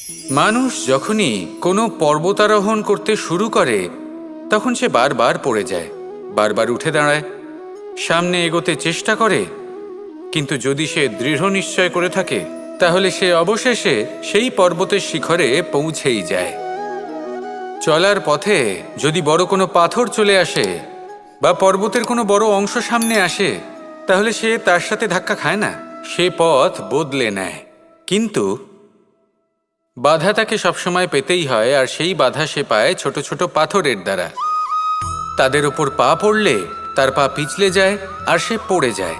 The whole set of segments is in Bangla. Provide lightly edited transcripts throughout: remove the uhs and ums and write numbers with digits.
মানুষ যখনই কোনো পর্বতারোহণ করতে শুরু করে তখন সে বারবার পড়ে যায়, বারবার উঠে দাঁড়ায়, সামনে এগোতে চেষ্টা করে। কিন্তু যদি সে দৃঢ় নিশ্চয় করে থাকে তাহলে সে অবশেষে সেই পর্বতের শিখরে পৌঁছেই যায়। চলার পথে যদি বড় কোনো পাথর চলে আসে বা পর্বতের কোনো বড় অংশ সামনে আসে তাহলে সে তার সাথে ধাক্কা খায় না, সে পথ বদলে নেয়। কিন্তু বাধা তাকে সবসময় পেতেই হয়, আর সেই বাধা সে পায় ছোট ছোট পাথরের দ্বারা। তাদের ওপর পা পড়লে তার পা পিছলে যায় আর সে পড়ে যায়।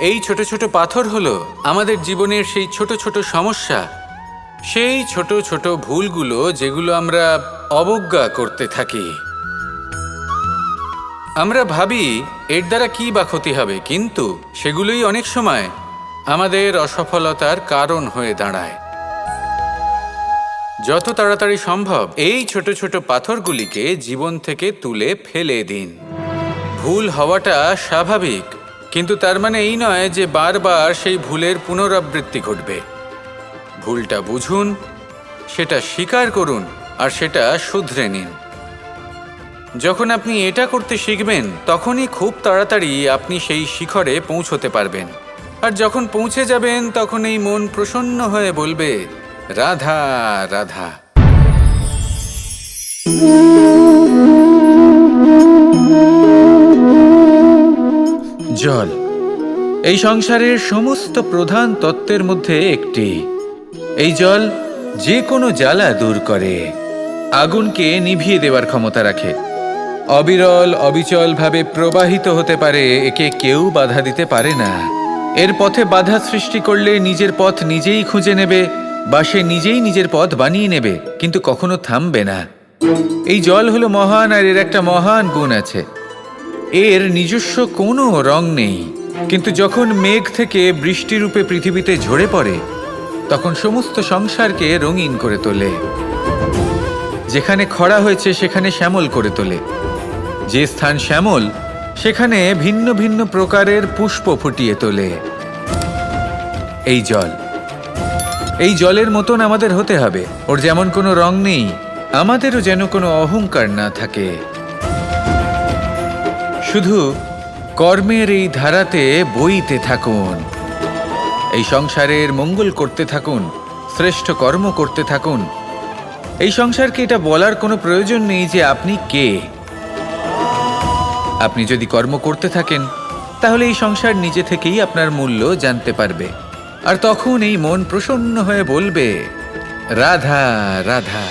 এই ছোট ছোট পাথর হলো আমাদের জীবনের সেই ছোট ছোট সমস্যা, সেই ছোট ছোট ভুলগুলো যেগুলো আমরা অবজ্ঞা করতে থাকি। আমরা ভাবি এর দ্বারা কি বা ক্ষতি হবে, কিন্তু সেগুলোই অনেক সময় আমাদের অসফলতার কারণ হয়ে দাঁড়ায়। যত তাড়াতাড়ি সম্ভব এই ছোট ছোট পাথরগুলিকে জীবন থেকে তুলে ফেলে দিন। ভুল হওয়াটা স্বাভাবিক, কিন্তু তার মানে এই নয় যে বারবার সেই ভুলের পুনরাবৃত্তি ঘটবে। ভুলটা বুঝুন, সেটা স্বীকার করুন আর সেটা শুধরে নিন। যখন আপনি এটা করতে শিখবেন তখনই খুব তাড়াতাড়ি আপনি সেই শিখরে পৌঁছতে পারবেন। আর যখন পৌঁছে যাবেন তখন এই মন প্রসন্ন হয়ে বলবে, রাধা রাধা। জল এই সংসারের সমস্ত প্রধান তত্ত্বের মধ্যে একটি। এই জল যে কোনো জ্বালা দূর করে, আগুনকে নিভিয়ে দেওয়ার ক্ষমতা রাখে, অবিরল অবিচলভাবে প্রবাহিত হতে পারে, একে কেউ বাধা দিতে পারে না। এর পথে বাধা সৃষ্টি করলে নিজের পথ নিজেই খুঁজে নেবে বা সে নিজেই নিজের পথ বানিয়ে নেবে, কিন্তু কখনো থামবে না। এই জল হলো মহান, আর এর একটা মহান গুণ আছে, এর নিজস্ব কোনো রং নেই। কিন্তু যখন মেঘ থেকে বৃষ্টিরূপে পৃথিবীতে ঝরে পড়ে তখন সমস্ত সংসারকে রঙিন করে তোলে। যেখানে খরা হয়েছে সেখানে শ্যামল করে তোলে, যে স্থান শ্যামল সেখানে ভিন্ন ভিন্ন প্রকারের পুষ্প ফুটিয়ে তোলে। এই জল, এই জলের মতন আমাদের হতে হবে। ওর যেমন কোনো রং নেই, আমাদেরও যেন কোনো অহংকার না থাকে। শুধু কর্মের এই ধারাতে বইতে থাকুন, এই সংসারের মঙ্গল করতে থাকুন, শ্রেষ্ঠ কর্ম করতে থাকুন। এই সংসারকে এটা বলার কোনো প্রয়োজন নেই যে আপনি কে। আপনি যদি কর্ম করতে থাকেন তাহলে এই সংসার নিজে থেকেই আপনার মূল্য জানতে পারবে, আর তখন এই মন প্রসন্ন হয়ে বলবে, রাধা রাধা।